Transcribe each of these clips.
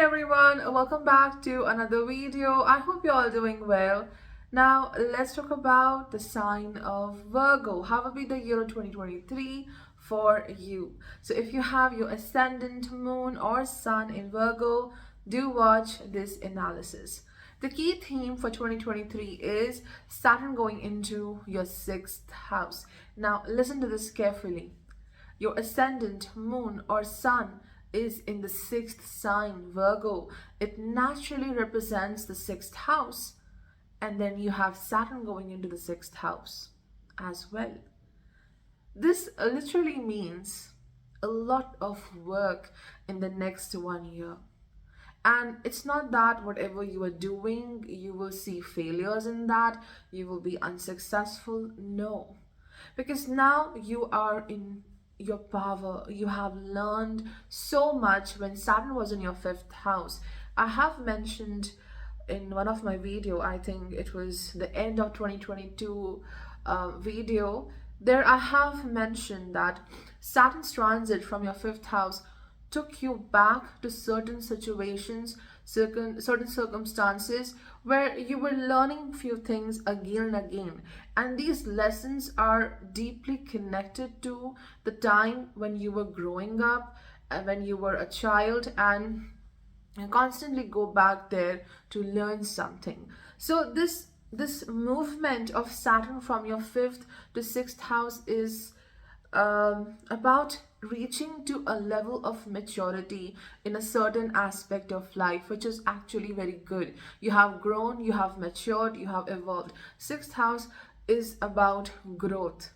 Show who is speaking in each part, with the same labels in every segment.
Speaker 1: everyone, welcome back to another video. I hope you're all doing well. Now, let's talk about the sign of Virgo. How will be the year of 2023 for you? So, if you have your ascendant, moon, or sun in Virgo, do watch this analysis. The key theme for 2023 is Saturn going into your sixth house. Now, listen to this carefully. Your ascendant, moon, or sun is in the sixth sign, Virgo. It naturally represents the sixth house. And then you have Saturn going into the sixth house as well. This literally means a lot of work in the next 1 year. And it's not that whatever you are doing, you will see failures in that, you will be unsuccessful. No, because now you are in your power. You have learned so much when Saturn was in your fifth house. I have mentioned in one of my video, I think it was the end of 2022 video, there I have mentioned that Saturn's transit from your fifth house took you back to certain situations, certain circumstances where you were learning few things again and again. And these lessons are deeply connected to the time when you were growing up and when you were a child, and constantly go back there to learn something. So this movement of Saturn from your fifth to sixth house is about reaching to a level of maturity in a certain aspect of life, which is actually very good. You have grown, you have matured, you have evolved. Sixth house is about growth,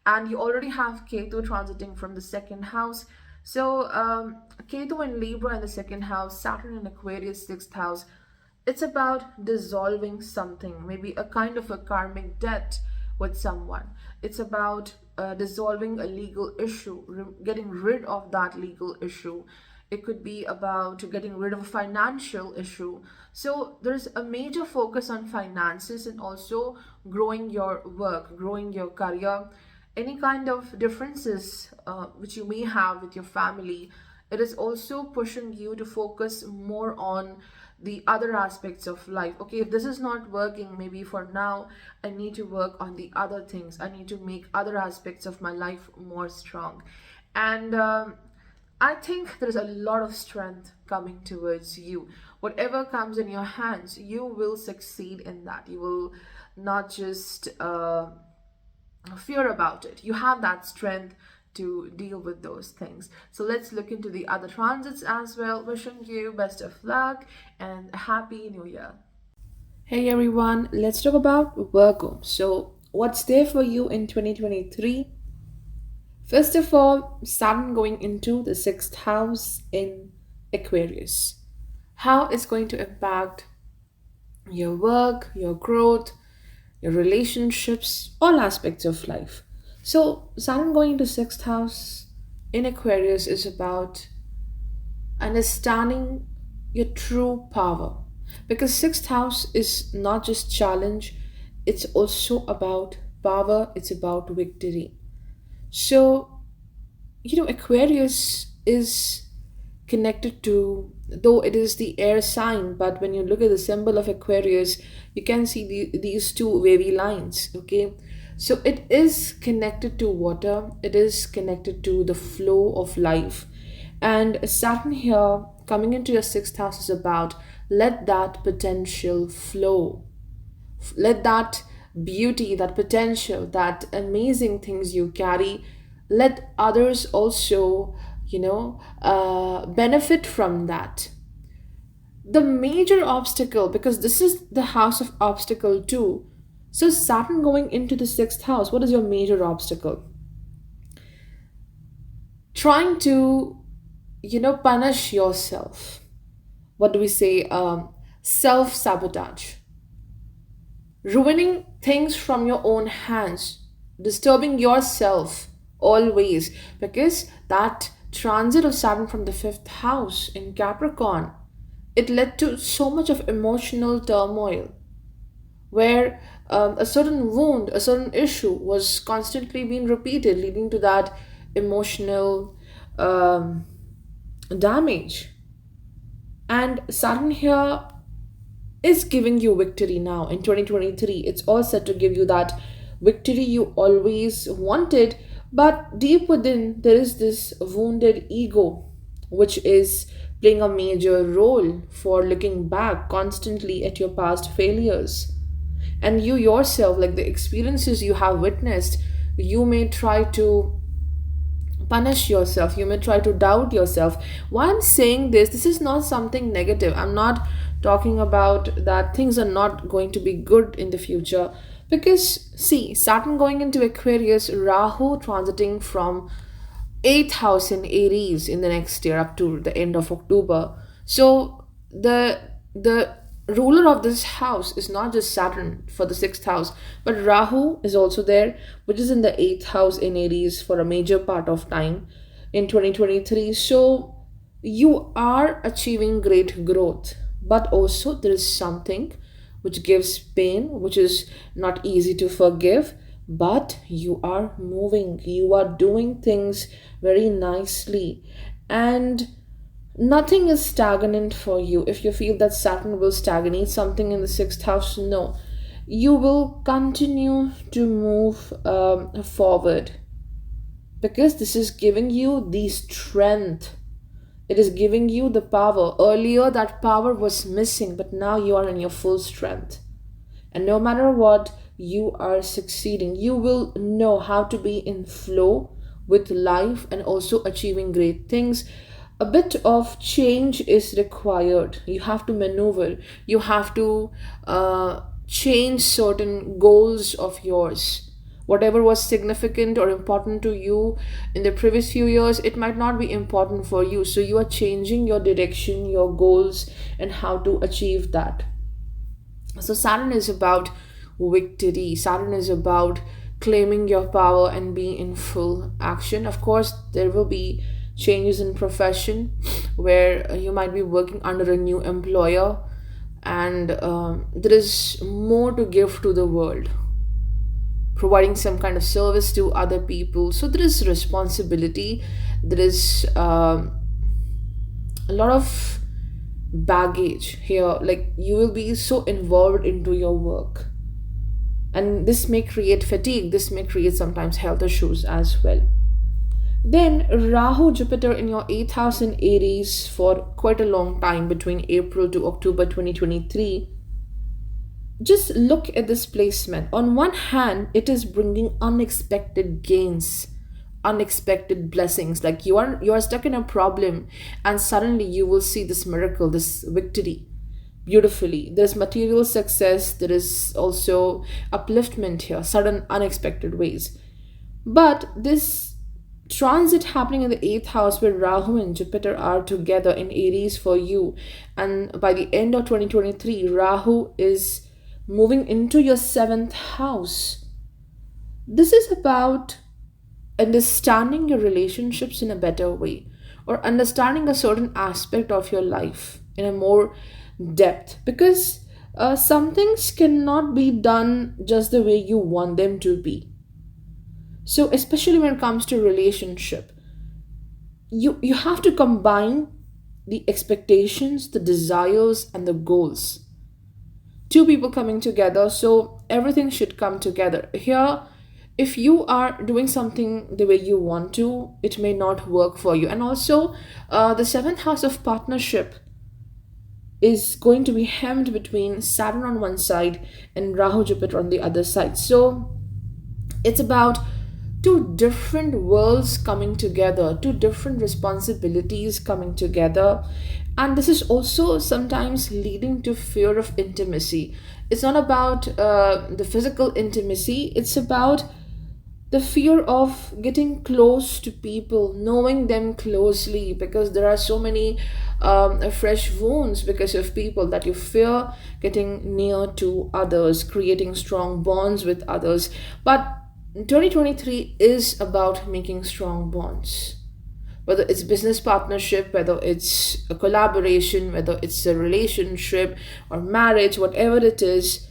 Speaker 1: and you already have Ketu transiting from the second house. So Ketu in Libra in the second house, Saturn in Aquarius sixth house. It's about dissolving something, maybe a kind of a karmic debt with someone. It's about dissolving a legal issue, getting rid of that legal issue. It could be about getting rid of a financial issue. So there's a major focus on finances and also growing your work, growing your career. Any kind of differences which you may have with your family, it is also pushing you to focus more on the other aspects of life. Okay, if this is not working, maybe for now I need to work on the other things. I need to make other aspects of my life more strong. And I think there's a lot of strength coming towards you. Whatever comes in your hands, you will succeed in that. You will not just fear about it. You have that strength to deal with those things. So let's look into the other transits as well. Wishing you best of luck and a happy new year. Hey everyone, let's talk about Virgo. So what's there for you in 2023? First of all, Saturn going into the sixth house in Aquarius. How it's going to impact your work, your growth, your relationships, all aspects of life. So, Saturn going into sixth house in Aquarius is about understanding your true power. Because sixth house is not just challenge, it's also about power, it's about victory. So, Aquarius is connected to, though it is the air sign, but when you look at the symbol of Aquarius, you can see these two wavy lines. Okay, so it is connected to water, it is connected to the flow of life. And Saturn here coming into your sixth house is about let that potential flow, let that beauty, that potential, that amazing things you carry, let others also benefit from that. The major obstacle, because this is the house of obstacle too, so Saturn going into the sixth house, what is your major obstacle? Trying to punish yourself. What do we say? Self sabotage, ruining things from your own hands, disturbing yourself always, because that transit of Saturn from the fifth house in Capricorn, it led to so much of emotional turmoil where a certain wound, a certain issue was constantly being repeated, leading to that emotional damage. And Saturn here is giving you victory now in 2023. It's all set to give you that victory you always wanted, but deep within, there is this wounded ego which is playing a major role for looking back constantly at your past failures. And you yourself, like the experiences you have witnessed, you may try to punish yourself, you may try to doubt yourself. Why I'm saying this is not something negative. I'm not talking about that things are not going to be good in the future, because see, Saturn going into Aquarius, Rahu transiting from 8th house in Aries in the next year up to the end of October. So the ruler of this house is not just Saturn for the 6th house, but Rahu is also there, which is in the 8th house in Aries for a major part of time in 2023. So you are achieving great growth, but also there is something which gives pain, which is not easy to forgive, but you are moving, you are doing things very nicely, and nothing is stagnant for you. If you feel that Saturn will stagnate something in the 6th house, no, you will continue to move forward, because this is giving you the strength, it is giving you the power. Earlier, that power was missing, but now you are in your full strength. And no matter what, you are succeeding. You will know how to be in flow with life and also achieving great things. A bit of change is required. You have to maneuver, you have to change certain goals of yours. Whatever was significant or important to you in the previous few years, it might not be important for you. So you are changing your direction, your goals, and how to achieve that. So Saturn is about victory. Saturn is about claiming your power and being in full action. Of course, there will be changes in profession where you might be working under a new employer, and there is more to give to the world, providing some kind of service to other people. So there is responsibility, there is a lot of baggage here. Like, you will be so involved into your work, and this may create fatigue, this may create sometimes health issues as well. Then Rahu Jupiter in your 8th house in Aries for quite a long time, between April to October 2023. Just look at this placement. On one hand, it is bringing unexpected gains, unexpected blessings. Like, you are stuck in a problem, and suddenly you will see this miracle, this victory beautifully. There's material success, there is also upliftment here, sudden unexpected ways. But this transit happening in the 8th house, where Rahu and Jupiter are together in Aries for you, and by the end of 2023, Rahu is moving into your 7th house. This is about understanding your relationships in a better way, or understanding a certain aspect of your life in a more depth, because some things cannot be done just the way you want them to be. So especially when it comes to relationship, you have to combine the expectations, the desires, and the goals. Two people coming together, so everything should come together here. If you are doing something the way you want to, it may not work for you. And also, the 7th house of partnership is going to be hemmed between Saturn on one side and Rahu Jupiter on the other side. So it's about two different worlds coming together, two different responsibilities coming together. And this is also sometimes leading to fear of intimacy. It's not about the physical intimacy, it's about the fear of getting close to people, knowing them closely, because there are so many fresh wounds because of people, that you fear getting near to others, creating strong bonds with others. But 2023 is about making strong bonds, whether it's business partnership, whether it's a collaboration, whether it's a relationship or marriage, whatever it is.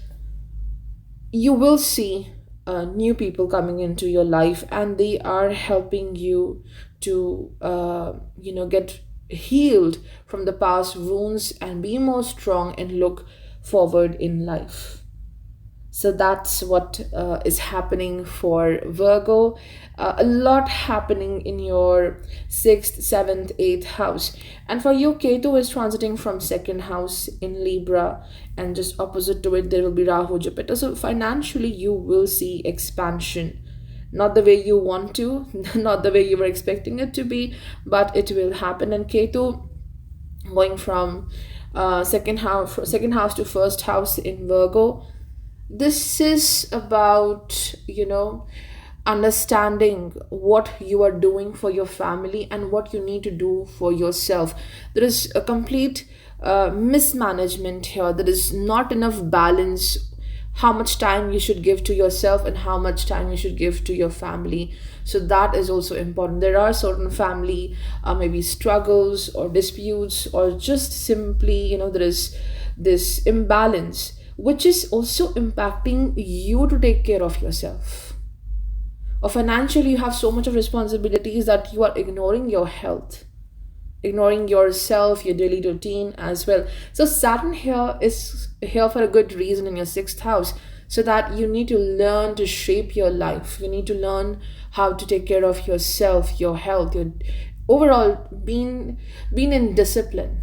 Speaker 1: You will see new people coming into your life, and they are helping you to get healed from the past wounds and be more strong and look forward in life. So that's what is happening for Virgo. A lot happening in your sixth, seventh, eighth house. And for you, Ketu is transiting from second house in Libra, and just opposite to it, there will be Rahu, Jupiter. So financially, you will see expansion. Not the way you want to, not the way you were expecting it to be, but it will happen. And Ketu going from second house to first house in Virgo, this is about, understanding what you are doing for your family and what you need to do for yourself. There is a complete mismanagement here. There is not enough balance, how much time you should give to yourself and how much time you should give to your family. So that is also important. There are certain family maybe struggles or disputes, or just simply, there is this imbalance which is also impacting you to take care of yourself. Or financially, you have so much of responsibilities that you are ignoring your health, ignoring yourself, your daily routine as well. So Saturn here is here for a good reason in your sixth house, so that you need to learn to shape your life. You need to learn how to take care of yourself, your health, your overall being in discipline,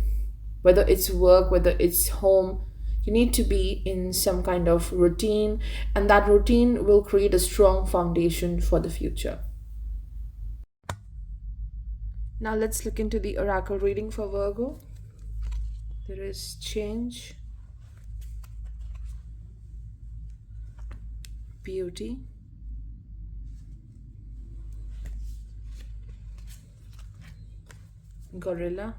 Speaker 1: whether it's work, whether it's home. You need to be in some kind of routine, and that routine will create a strong foundation for the future. Now let's look into the oracle reading for Virgo. There is change, beauty, gorilla.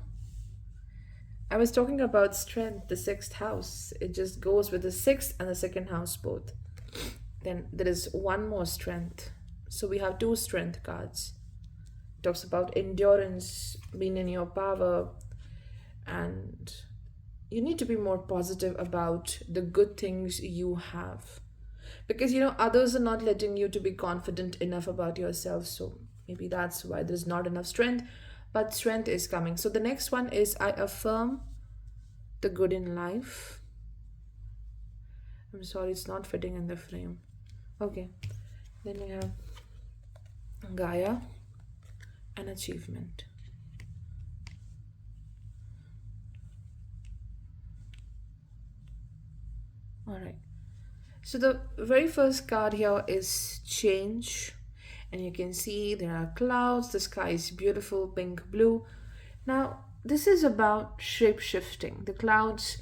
Speaker 1: I was talking about strength, the sixth house. It just goes with the sixth and the second house both. Then there is one more strength. So we have two strength cards. It talks about endurance, being in your power, and you need to be more positive about the good things you have. Because others are not letting you to be confident enough about yourself. So maybe that's why there's not enough strength, but strength is coming. So the next one is I affirm the good in life. I'm sorry, it's not fitting in the frame. Okay. Then we have Gaia and achievement. All right. So the very first card here is change. And you can see there are clouds, the sky is beautiful, pink, blue. Now, this is about shape shifting. The clouds,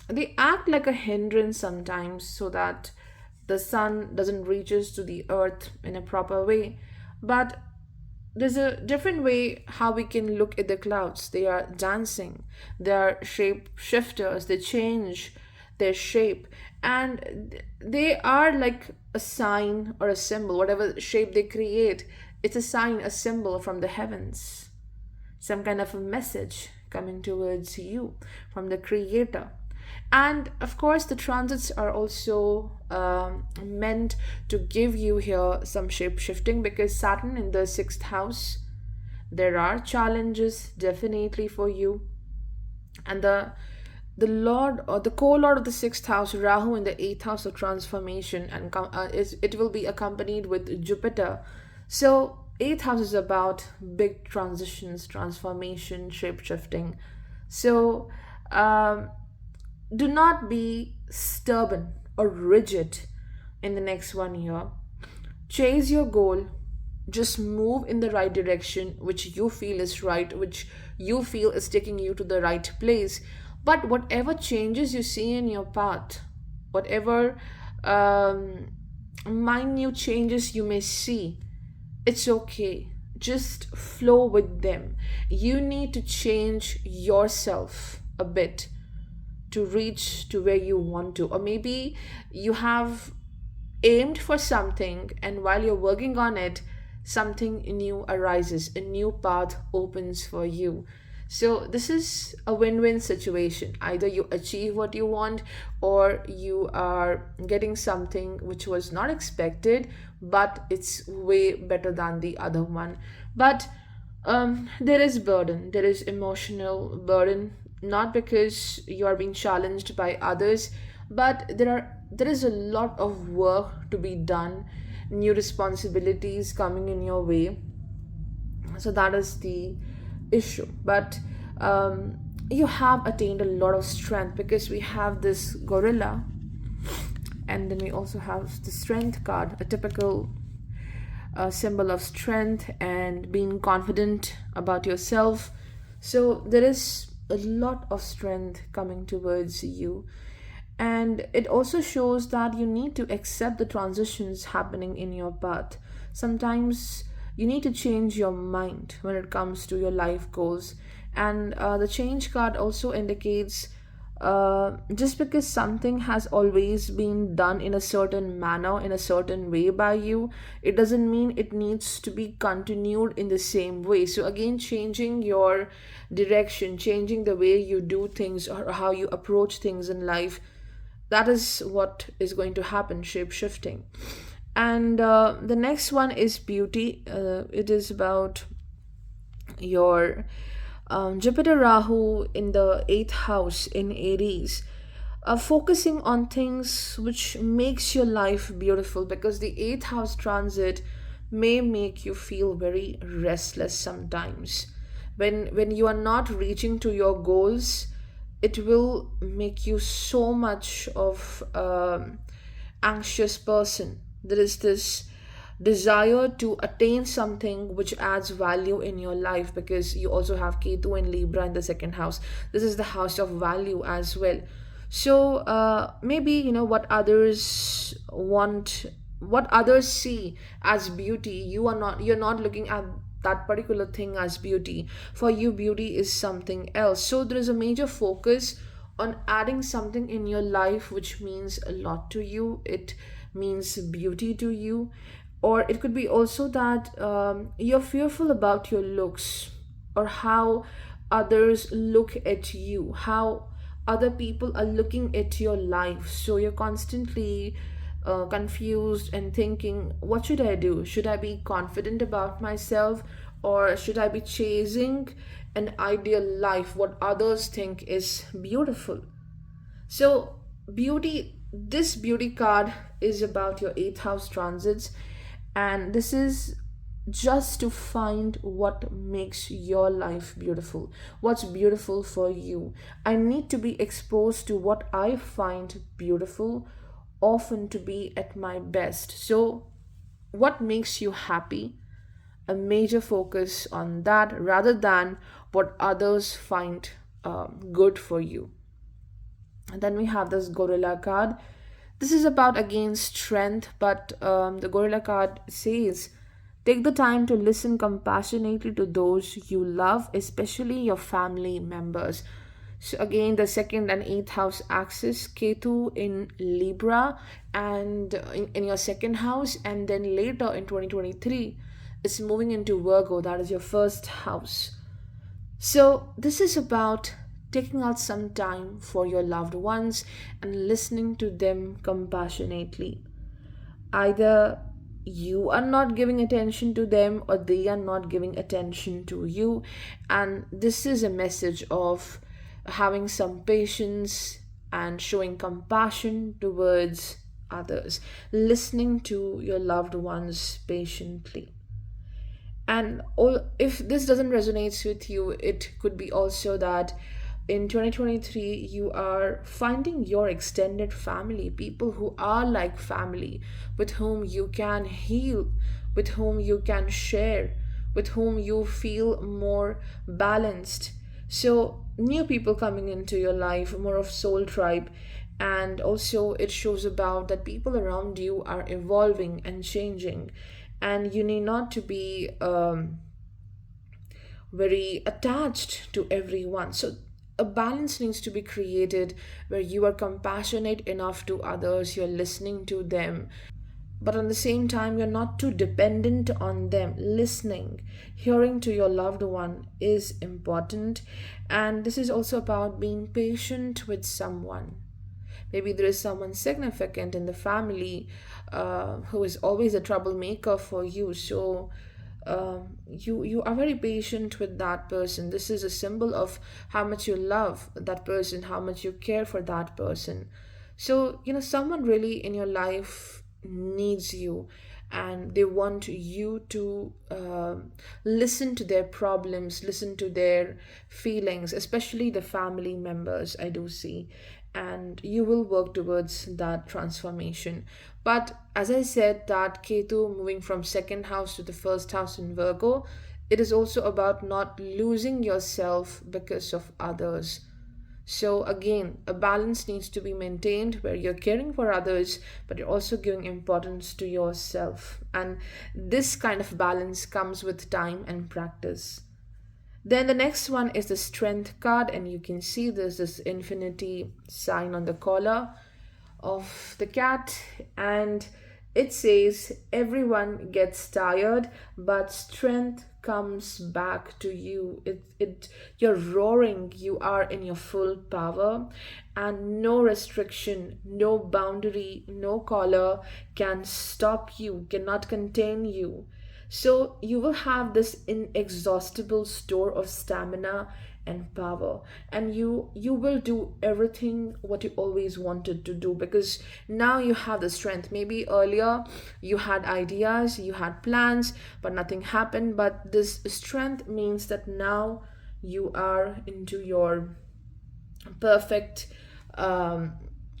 Speaker 1: they act like a hindrance sometimes, so that the sun doesn't reaches to the earth in a proper way. But there's a different way how we can look at the clouds. They are dancing, they are shape shifters, they change their shape, and they are like a sign or a symbol. Whatever shape they create, it's a sign, a symbol from the heavens, some kind of a message coming towards you from the creator. And of course, the transits are also meant to give you here some shape shifting, because Saturn in the sixth house, there are challenges definitely for you. And the lord or the co-lord of the sixth house, Rahu, in the eighth house of transformation, and it will be accompanied with Jupiter. So eighth house is about big transitions, transformation, shape shifting. So do not be stubborn or rigid in the next 1 year. Chase your goal. Just move in the right direction, which you feel is right, which you feel is taking you to the right place. But whatever changes you see in your path, whatever minute changes you may see, it's okay. Just flow with them. You need to change yourself a bit to reach to where you want to. Or maybe you have aimed for something, and while you're working on it, something new arises, a new path opens for you. So this is a win-win situation. Either you achieve what you want, or you are getting something which was not expected, but it's way better than the other one. But There is burden, there is emotional burden, not because you are being challenged by others, but there is a lot of work to be done, new responsibilities coming in your way. So that is the issue. But you have attained a lot of strength because we have this gorilla, and then we also have the strength card, a typical symbol of strength and being confident about yourself. So there is a lot of strength coming towards you. And it also shows that you need to accept the transitions happening in your path. Sometimes you need to change your mind when it comes to your life goals. And the change card also indicates just because something has always been done in a certain manner, in a certain way by you, it doesn't mean it needs to be continued in the same way. So, again, changing your direction, changing the way you do things or how you approach things in life, that is what is going to happen, shape shifting. And the next one is beauty. It is about your Jupiter Rahu in the eighth house in Aries, focusing on things which makes your life beautiful, because the eighth house transit may make you feel very restless sometimes. When you are not reaching to your goals, it will make you so much of anxious person. There is this desire to attain something which adds value in your life, because you also have Ketu and Libra in the second house. This is the house of value as well. So maybe what others want, what others see as beauty, you're not looking at that particular thing as beauty. For you, beauty is something else. So there is a major focus on adding something in your life which means a lot to you. It means beauty to you. Or it could be also that you're fearful about your looks, or how others look at you, how other people are looking at your life. So you're constantly confused and thinking, what should I do? Should I be confident about myself, or should I be chasing an ideal life, what others think is beautiful? So, this beauty card is about your eighth house transits, and this is just to find what makes your life beautiful, what's beautiful for you. I need to be exposed to what I find beautiful, often to be at my best. So, what makes you happy? A major focus on that rather than what others find good for you. And then we have this gorilla card. This is about again strength, but the gorilla card says, take the time to listen compassionately to those you love, especially your family members. So again, the second and eighth house axis, Ketu in Libra and in your second house, and then later in 2023, it's moving into Virgo, that is your first house. So, this is about taking out some time for your loved ones and listening to them compassionately. Either you are not giving attention to them, or they are not giving attention to you. And this is a message of having some patience and showing compassion towards others, listening to your loved ones patiently. And all, if this doesn't resonate with you, it could be also that in 2023 you are finding your extended family, people who are like family, with whom you can heal, with whom you can share, with whom you feel more balanced. So new people coming into your life, more of soul tribe. And also it shows about that people around you are evolving and changing, and you need not to be very attached to everyone. So a balance needs to be created where you are compassionate enough to others, you're listening to them, but at the same time, you're not too dependent on them. Listening, hearing to your loved one is important. And this is also about being patient with someone. Maybe there is someone significant in the family who is always a troublemaker for you. So you are very patient with that person. This is a symbol of how much you love that person, how much you care for that person. So, someone really in your life needs you, and they want you to listen to their problems, listen to their feelings, especially the family members, I do see. And you will work towards that transformation. But as I said, that Ketu moving from second house to the first house in Virgo, it is also about not losing yourself because of others. So again, a balance needs to be maintained where you're caring for others, but you're also giving importance to yourself. And this kind of balance comes with time and practice. Then the next one is the strength card, and you can see there's this infinity sign on the collar of the cat, and it says everyone gets tired, but strength comes back to you. You're roaring, you are in your full power, and no restriction, no boundary, no collar can stop you, cannot contain you. So you will have this inexhaustible store of stamina and power, and you will do everything what you always wanted to do, because now you have the strength. Maybe earlier you had ideas, you had plans, but nothing happened. But this strength means that now you are into your perfect um,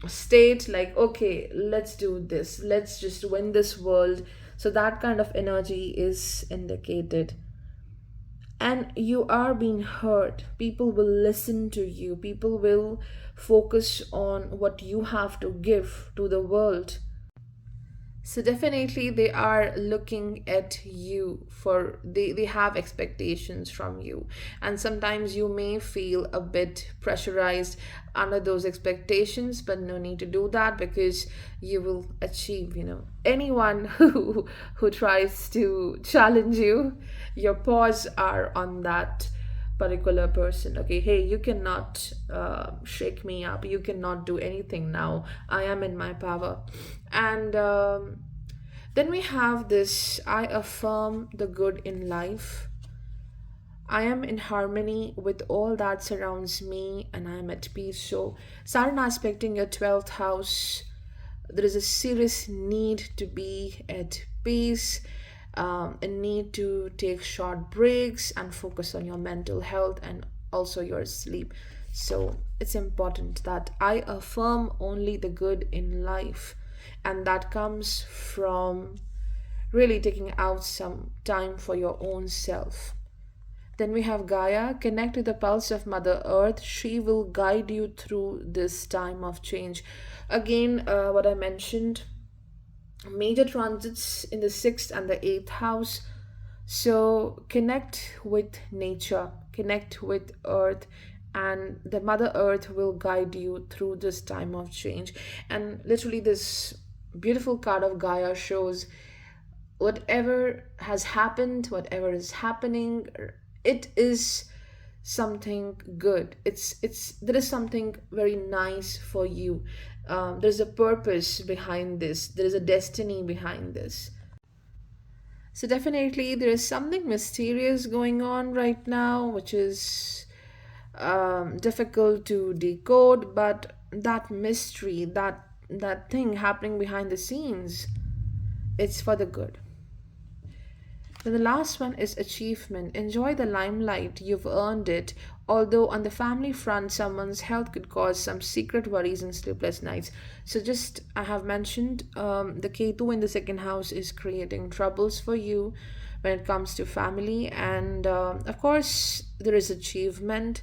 Speaker 1: state, like, okay, let's do this, let's just win this world. So that kind of energy is indicated, and you are being heard. People will listen to you, people will focus on what you have to give to the world. So definitely they are looking at you, for they have expectations from you, and sometimes you may feel a bit pressurized under those expectations, but no need to do that, because you will achieve. Anyone who tries to challenge you, your paws are on that particular person. Okay, hey, you cannot shake me up, you cannot do anything now, I am in my power. And then we have this: I affirm the good in life, I am in harmony with all that surrounds me, and I am at peace. So Saturn aspecting your 12th house, there is a serious need to be at peace, a need to take short breaks and focus on your mental health and also your sleep. So it's important that I affirm only the good in life, and that comes from really taking out some time for your own self. Then we have Gaia. Connect to the pulse of Mother Earth. She will guide you through this time of change. Again, what I mentioned, major transits in the sixth and the eighth house. So connect with nature, connect with Earth, and the Mother Earth will guide you through this time of change. And literally, this beautiful card of Gaia shows whatever has happened, whatever is happening, it is something good. It's there is something very nice for you. There's a purpose behind this. There is a destiny behind this. So definitely there is something mysterious going on right now, which is difficult to decode. But that mystery, that thing happening behind the scenes, it's for the good. Then the last one is achievement. Enjoy the limelight, you've earned it. Although on the family front, someone's health could cause some secret worries and sleepless nights. So, just I have mentioned, the Ketu in the second house is creating troubles for you when it comes to family, and of course, there is achievement.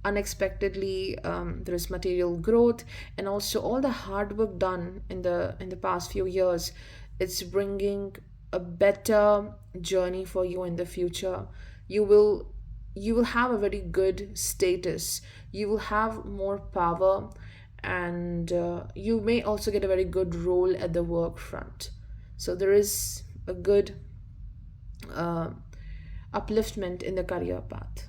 Speaker 1: Unexpectedly, there is material growth, and also all the hard work done in the past few years. It's bringing a better journey for you in the future. You will you will have a very good status, you will have more power, and you may also get a very good role at the work front. So there is a good uh, upliftment in the career path.